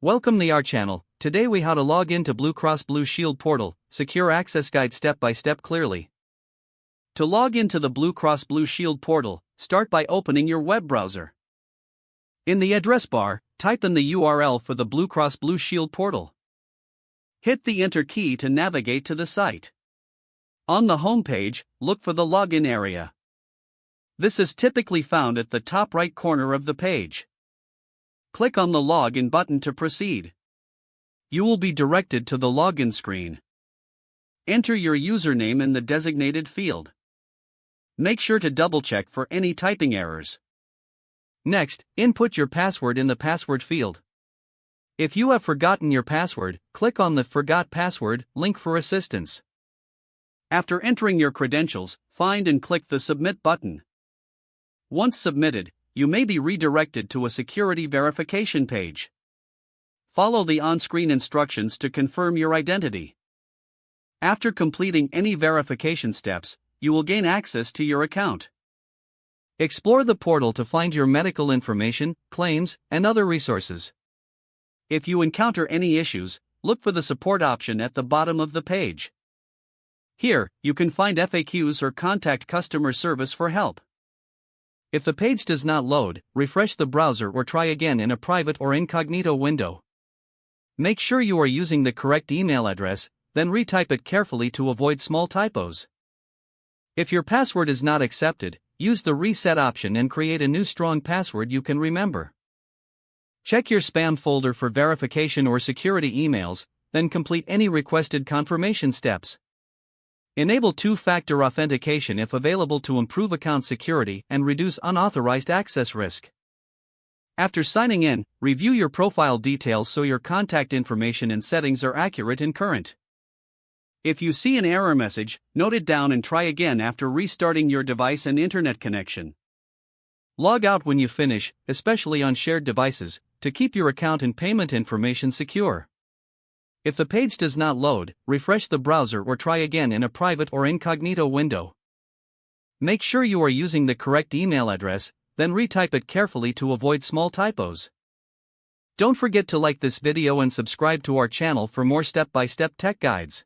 Welcome to our channel. Today we how to log into Blue Cross Blue Shield portal, secure access guide step by step clearly. To log into the Blue Cross Blue Shield portal, start by opening your web browser. In the address bar, type in the URL for the Blue Cross Blue Shield portal. Hit the enter key to navigate to the site. On the home page, look for the login area. This is typically found at the top right corner of the page. Click on the Login button to proceed. You will be directed to the login screen. Enter your username in the designated field. Make sure to double-check for any typing errors. Next, input your password in the password field. If you have forgotten your password, click on the Forgot Password link for assistance. After entering your credentials, find and click the Submit button. Once submitted, you may be redirected to a security verification page. Follow the on-screen instructions to confirm your identity. After completing any verification steps, you will gain access to your account. Explore the portal to find your medical information, claims, and other resources. If you encounter any issues, look for the support option at the bottom of the page. Here, you can find FAQs or contact customer service for help. If the page does not load, refresh the browser or try again in a private or incognito window. Make sure you are using the correct email address, then retype it carefully to avoid small typos. If your password is not accepted, use the reset option and create a new strong password you can remember. Check your spam folder for verification or security emails, then complete any requested confirmation steps. Enable two-factor authentication if available to improve account security and reduce unauthorized access risk. After signing in, review your profile details so your contact information and settings are accurate and current. If you see an error message, note it down and try again after restarting your device and internet connection. Log out when you finish, especially on shared devices, to keep your account and payment information secure. If the page does not load, refresh the browser or try again in a private or incognito window. Make sure you are using the correct email address, then retype it carefully to avoid small typos. Don't forget to like this video and subscribe to our channel for more step-by-step tech guides.